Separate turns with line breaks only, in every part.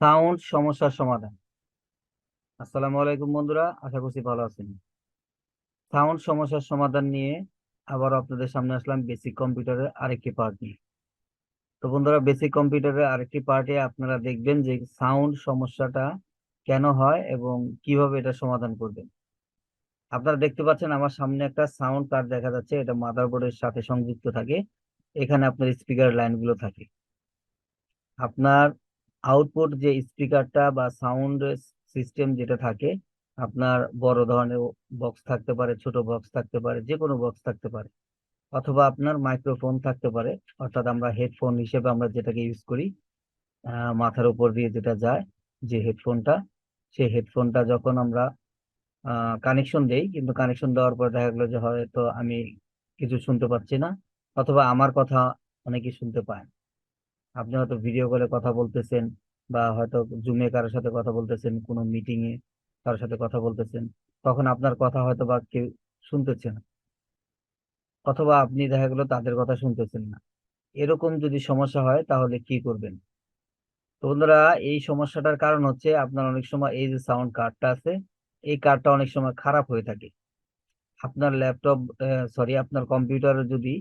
Sound সমস্যার সমাধান। আসসালামু আলাইকুম বন্ধুরা, আশা করছি ভালো আছেন। সাউন্ড সমস্যার সমাধান নিয়ে আবার আপনাদের সামনে আসলাম বেসিক কম্পিউটারের আরেকটি পার্ট নিয়ে। তো বন্ধুরা, বেসিক কম্পিউটারের আরেকটি পার্টে আপনারা দেখবেন যে সাউন্ড সমস্যাটা কেন হয় এবং কিভাবে এটা সমাধান করবেন। আপনারা দেখতে পাচ্ছেন আমার সামনে একটা সাউন্ড কার্ড দেখা যাচ্ছে, এটা মাদারবোর্ডের সাথে সংযুক্ত থাকে। এখানে আপনার স্পিকার লাইনগুলো থাকে। আপনার আউটপুট যে স্পিকারটা বা সাউন্ড সিস্টেম যেটা থাকে, আপনার বড় ধরনের বক্স থাকতে পারে, ছোট বক্স থাকতে পারে, যে কোনো বক্স থাকতে পারে, অথবা আপনার মাইক্রোফোন থাকতে পারে। অর্থাৎ আমরা হেডফোন হিসেবে আমরা যেটাকে ইউজ করি, মাথার উপর দিয়ে যেটা যায়, যে হেডফোনটা, সেই হেডফোনটা যখন আমরা কানেকশন দেই, কিন্তু কানেকশন দেওয়ার পর দেখা গেলো যে হয়তো আমি কিছু শুনতে পাচ্ছি না, অথবা আমার কথা অনেকেই শুনতে পায় না। আপনি হয়তো ভিডিও কলে কথা বলতেছেন, বা হয়তো জুমে কারোর সাথে কথা বলতেছেন, কোনো মিটিং এ কারোর সাথে কথা বলতেছেন, তখন আপনার কথা হয়তো বা কেউ শুনতেছে না, অথবা আপনি দেখা গেলো তাদের কথা শুনতেছেন না। এরকম যদি সমস্যা হয় তাহলে কি করবেন? তো বন্ধুরা, এই সমস্যাটার কারণ হচ্ছে আপনার অনেক সময় এই যে সাউন্ড কার্ডটা আছে, এই কার্ডটা অনেক সময় খারাপ হয়ে থাকে। আপনার ল্যাপটপ, সরি, আপনার কম্পিউটারে যদি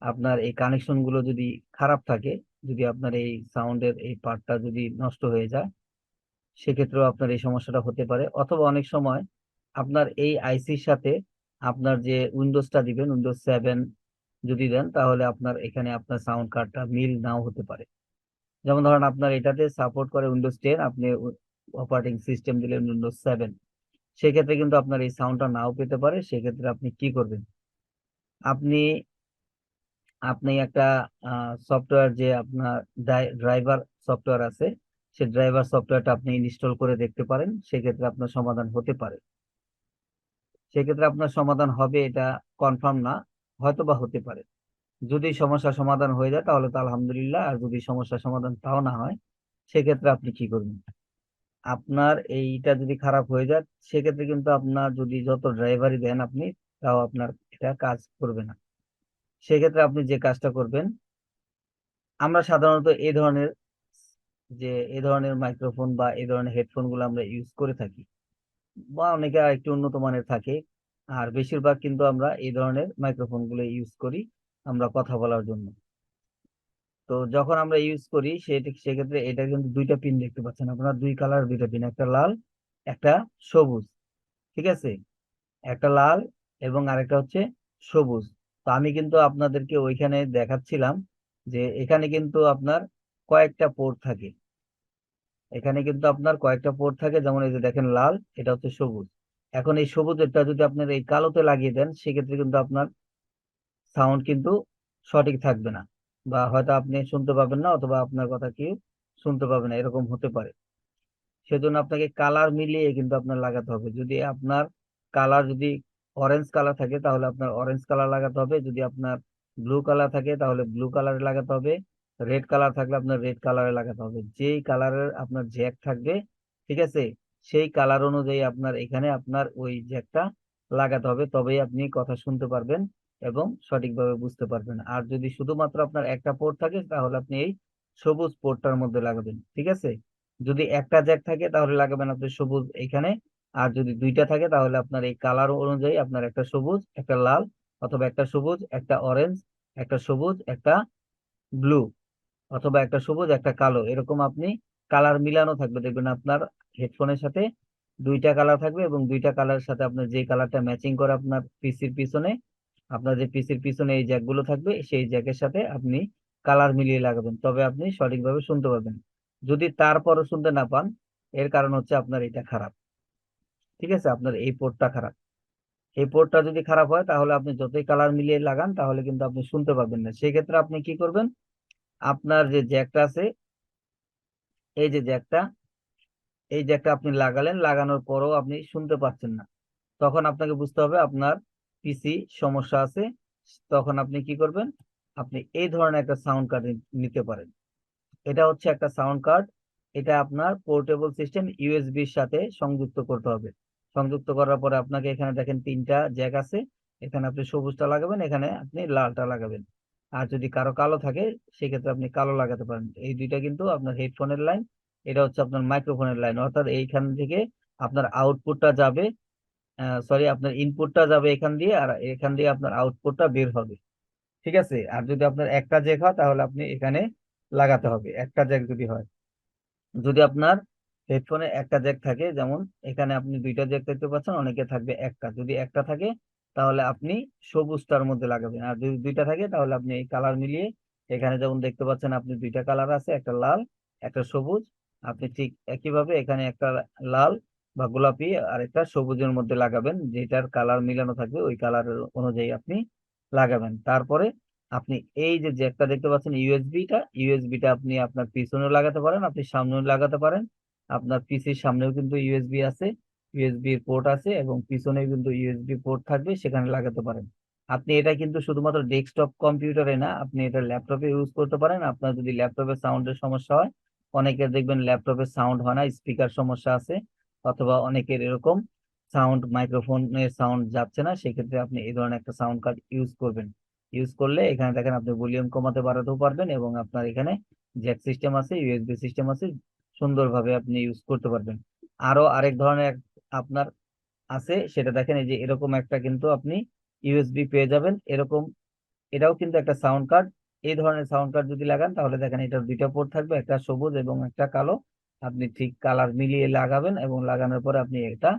আপনার এই কানেকশন গুলো যদি খারাপ থাকে, যদি আপনার এই সাউন্ডের এই পার্টটা যদি নষ্ট হয়ে যায়, সেক্ষেত্রেও আপনার এই সমস্যাটা হতে পারে। অথবা অনেক সময় আপনার এই আইসির সাথে আপনার যে উইন্ডোজটা দিবেন, উইন্ডোজ 7 যদি দেন, তাহলে আপনার এখানে আপনার সাউন্ড কার্ডটা মিল নাও হতে পারে। যেমন ধরেন আপনার এটাতে সাপোর্ট করে উইন্ডোজ 10, আপনি অপারেটিং সিস্টেম দিলেন উইন্ডোজ 7, সেক্ষেত্রে কিন্তু আপনার এই সাউন্ডটা নাও পেতে পারে। সেক্ষেত্রে আপনি কি করবেন? আপনি আপনি একটা সফটওয়্যার, যে আপনার ড্রাইভার সফটওয়্যার আছে, সেই ড্রাইভার সফটওয়্যারটা আপনি ইনস্টল করে দেখতে পারেন। সেক্ষেত্রে আপনার সমাধান হতে পারে। সেক্ষেত্রে আপনার সমাধান হবে এটা কনফার্ম না, হয়তো বা হতে পারে। যদি সমস্যার সমাধান হয়ে যায় তাহলে তো আলহামদুলিল্লাহ, আর যদি সমস্যার সমাধান তাও না হয়, সেক্ষেত্রে আপনি কি করবেন? আপনার এইটা যদি খারাপ হয়ে যায়, সেক্ষেত্রে কিন্তু আপনার যদি যত ড্রাইভারই দেন আপনি, তাও আপনার এটা কাজ করবে না। সেক্ষেত্রে আপনি যে কাজটা করবেন, আমরা সাধারণত এই ধরনের মাইক্রোফোন বা এই ধরনের হেডফোন গুলো আমরা ইউজ করে থাকি, বা অনেকে আর একটু উন্নত মানের থাকে। আর বেশিরভাগ কিন্তু আমরা এই ধরনের মাইক্রোফোন গুলো ইউজ করি আমরা কথা বলার জন্য। তো যখন আমরা ইউজ করি সেক্ষেত্রে এটা কিন্তু দুইটা পিন দেখতে পাচ্ছেন আপনারা, দুই কালার দুইটা পিন, একটা লাল, একটা সবুজ। ঠিক আছে, একটা লাল এবং আরেকটা হচ্ছে সবুজ। তো আমি কিন্তু আপনাদেরকে ওইখানে দেখাচ্ছিলাম যে এখানে কিন্তু আপনার কয়েকটা পোর্ট থাকে। এখানে কিন্তু আপনার কয়েকটা পোর্ট থাকে, যেমন এই যে দেখেন লাল, এটা হচ্ছে সবুজ। এখন এই সবুজেরটা যদি আপনার এই কালোতে লাগিয়ে দেন, সেক্ষেত্রে কিন্তু আপনার সাউন্ড কিন্তু সঠিক থাকবে না, বা হয়তো আপনি শুনতে পাবেন না, অথবা আপনার কথা কেউ শুনতে পাবে না, এরকম হতে পারে। সেজন্য আপনাকে কালার মিলিয়ে কিন্তু আপনার লাগাতে হবে। যদি আপনার কালার যদি অরেঞ্জ কালার থাকে, তাহলে আপনার অরেঞ্জ কালার লাগাতে হবে। যদি আপনার ব্লু কালার থাকে, তাহলে ব্লু কালারে লাগাতে হবে। রেড কালার থাকলে আপনার রেড কালারে লাগাতে হবে। যেই কালারের আপনার জ্যাক থাকবে, ঠিক আছে, সেই কালার অনুযায়ী আপনার এখানে আপনার ওই জ্যাকটা লাগাতে হবে, তবেই আপনি কথা শুনতে পারবেন এবং সঠিকভাবে বুঝতে পারবেন। আর যদি শুধুমাত্র আপনার একটা পোর্ট থাকে, তাহলে আপনি এই সবুজ পোর্টটার মধ্যে লাগাবেন। ঠিক আছে, যদি একটা জ্যাক থাকে তাহলে লাগাবেন আপনি সবুজ এখানে। আর যদি দুইটা থাকে তাহলে আপনার এই কালার অনুযায়ী আপনার একটা সবুজ একটা লাল, অথবা একটা সবুজ একটা অরেঞ্জ, একটা সবুজ একটা ব্লু, অথবা একটা সবুজ একটা কালো, এরকম আপনি কালার মিলানো থাকবে। দেখবেন আপনার হেডফোনের সাথে দুইটা কালার থাকবে, এবং দুইটা কালারের সাথে আপনার যে কালারটা ম্যাচিং করে আপনার পিসির পিছনে, আপনার যে পিসির পিছনে এই জ্যাকগুলো থাকবে, সেই জ্যাকের সাথে আপনি কালার মিলিয়ে লাগাবেন, তবে আপনি সঠিকভাবে শুনতে পাবেন। যদি তারপরও শুনতে না পান, এর কারণ হচ্ছে আপনার এটা খারাপ। ঠিক আছে, আপনার এই পোর্টটা খারাপ। এই পোর্টটা যদি খারাপ হয়, তাহলে আপনি যতই কালার মিলিয়ে লাগান, তাহলে কিন্তু আপনি শুনতে পাবেন না। সেক্ষেত্রে আপনি কি করবেন? আপনার যে জ্যাকটা আছে, এই যে জ্যাকটা, এই জ্যাকটা আপনি লাগালেন, লাগানোর পরও আপনি শুনতে পাচ্ছেন না, তখন আপনাকে বুঝতে হবে আপনার পিসি সমস্যা আছে। তখন আপনি কি করবেন? আপনি এই ধরনের একটা সাউন্ড কার্ড নিতে পারেন। এটা হচ্ছে একটা সাউন্ড কার্ড। এটা আপনার পোর্টেবল সিস্টেম ইউএসবির সাথে সংযুক্ত করতে হবে। সংযুক্ত করার পরে আপনাকে এখানে দেখেন তিনটা জ্যাক আছে। এখানে আপনি সবুজটা লাগাবেন, এখানে আপনি লালটা লাগাবেন। আর যদি কারো কালো থাকে, সেক্ষেত্রে আপনি কালো লাগাতে পারেন। এই দুইটা কিন্তু আপনার হেডফোনের লাইন, এটা হচ্ছে আপনার মাইক্রোফোনের লাইন, অর্থাৎ এইখান থেকে আপনার আউটপুটটা যাবে, সরি আপনার ইনপুটটা যাবে এখান দিয়ে, আর এখান দিয়ে আপনার আউটপুটটা বের হবে। ঠিক আছে, আর যদি আপনার একটা জ্যাক হয় তাহলে আপনি এখানে লাগাতে হবে, একটা জ্যাক যদি হয়। যদি আপনার হেডফোনে একটা জ্যাক থাকে, যেমন এখানে আপনি দুইটা জ্যাক দেখতে পাচ্ছেন, অনেকে থাকবে একটা, যদি একটা থাকে তাহলে আপনি সবুজটার মধ্যে লাগাবেন, আর যদি দুইটা থাকে তাহলে আপনি এই কালার মিলিয়ে, এখানে যেমন দেখতে পাচ্ছেন আপনি দুইটা কালার আছে, একটা লাল একটা সবুজ, আপনি ঠিক একইভাবে এখানে একটা লাল বা গোলাপি আর একটা সবুজের মধ্যে লাগাবেন, যেটার কালার মিলানো থাকবে ওই কালারের অনুযায়ী আপনি লাগাবেন। তারপরে আপনি এই যে জ্যাকটা দেখতে পাচ্ছেন ইউএসবিটা আপনি আপনার পিছনেও লাগাতে পারেন, আপনি সামনেও লাগাতে পারেন। আপনার পিসির সামনেও কিন্তু ইউএসবি আছে, ইউএসবি পোর্ট আছে, এবং পিছনেও কিন্তু ইউএসবি পোর্ট থাকবে, সেখানে লাগাতে পারেন। আপনি এটা কিন্তু শুধুমাত্র ডেস্কটপ কম্পিউটারে না, আপনি এটা ল্যাপটপে ইউজ করতে পারেন। আপনার যদি ল্যাপটপে সাউন্ডের সমস্যা হয়, অনেকের দেখবেন ল্যাপটপে সাউন্ড হয় না, স্পিকার সমস্যা আছে, অথবা অনেকের এরকম সাউন্ড মাইক্রোফোনের সাউন্ড যাচ্ছে না, সেক্ষেত্রে আপনি এই ধরনের একটা সাউন্ড কার্ড ইউজ করবেন। ইউজ করলে এখানে দেখেন আপনি ভলিউম কমাতে বাড়াতেও পারবেন, এবং আপনার এখানে জ্যাক সিস্টেম আছে, ইউএসবি সিস্টেম আছে, সুন্দরভাবে আপনি ইউজ করতে পারবেন। আরো আরেক ধরনের আপনার আছে, সেটা দেখেন এই যে এরকম একটা কিন্তু আপনি ইউএসবি পেয়ে যাবেন এরকম, এটাও কিন্তু একটা সাউন্ড কার্ড। এই ধরনের সাউন্ড কার্ড যদি লাগান তাহলে দেখেন এটার দুইটা পোর্ট থাকবে, একটা সবুজ এবং একটা কালো। আপনি ঠিক কালার মিলিয়ে লাগাবেন, এবং লাগানোর পরে আপনি এটা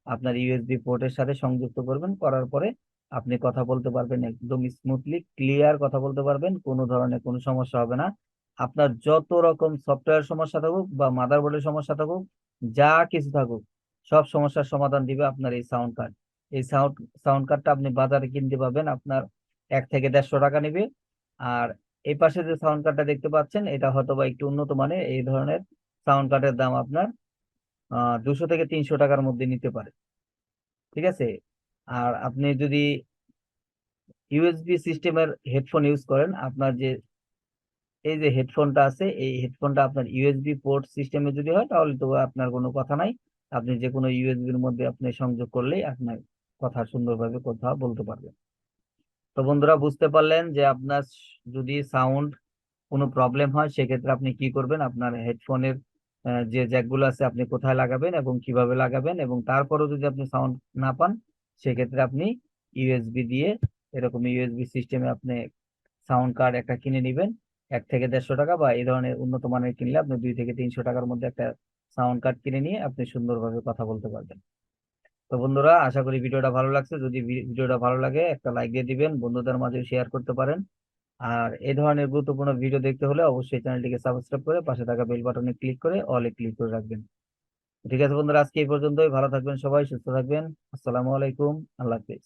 আপনার ইউএসবি পোর্টের সাথে সংযুক্ত করবেন, করার পরে আপনি কথা বলতে পারবেন, একদম স্মুথলি ক্লিয়ার কথা বলতে পারবেন, কোনো ধরনের কোনো সমস্যা হবে না। আপনার যত রকম সফটওয়্যার সমস্যা থাকুক বা মাদারবোর্ডের সমস্যা থাকুক, যা কিছু থাকুক, সব সমস্যার সমাধান দিবে আপনার এই সাউন্ড কার্ড। এই সাউন্ড কার্ডটা আপনি বাজারে কিনতে পাবেন, আপনার 1 থেকে 150 টাকা নেবে। আর এই পাশে যে সাউন্ড কার্ডটা দেখতে পাচ্ছেন, এটা হয়তো বা একটু উন্নত মানের, এই ধরনের সাউন্ড কার্ডের দাম আপনার 200 থেকে 300 টাকার মধ্যে নিতে পারে। ঠিক আছে, আর আপনি যদি ইউএসবি সিস্টেমের হেডফোন ইউজ করেন, আপনার যে এই যে হেডফোনটা আছে, এই হেডফোনটা আপনার ইউএসবি পোর্ট সিস্টেমে যদি হয় তাহলে তো আপনার কোনো কথা নাই, আপনি যে কোনো ইউএসবির মধ্যে আপনি সংযোগ করলেই আপনার কথা সুন্দরভাবে কথা বলতে পারবেন। তো বন্ধুরা, বুঝতে পারলেন যে আপনার যদি সাউন্ড কোনো প্রবলেম হয় সেক্ষেত্রে আপনি কি করবেন, আপনার হেডফোনের যে জ্যাকগুলো আছে আপনি কোথায় লাগাবেন এবং কিভাবে লাগাবেন, এবং তারপরেও যদি আপনি সাউন্ড না পান সেক্ষেত্রে আপনি ইউএসবি দিয়ে, এরকম ইউএসবি সিস্টেমে আপনি সাউন্ড কার্ড একটা কিনে নেবেন, 1 থেকে 150 টাকা, বা এই ধরনের উন্নত মানের কিনলে আপনি 2 থেকে 300 টাকার মধ্যে একটা সাউন্ড কার্ড কিনে নিয়ে আপনি সুন্দরভাবে কথা বলতে পারবেন। তো বন্ধুরা, আশা করি ভিডিওটা ভালো লাগছে। যদি ভিডিওটা ভালো লাগে একটা লাইক দিয়ে দিবেন, বন্ধুদের মাঝে শেয়ার করতে পারেন। আর এই ধরনের গুরুত্বপূর্ণ ভিডিও দেখতে হলে অবশ্যই চ্যানেলটিকে সাবস্ক্রাইব করে পাশে থাকা বেল বাটনে ক্লিক করে অলে ক্লিক করে রাখবেন। ঠিক আছে বন্ধুরা, আজকে এই পর্যন্তই। ভালো থাকবেন সবাই, সুস্থ থাকবেন। আসসালামু আলাইকুম, আল্লাহ হাফেজ।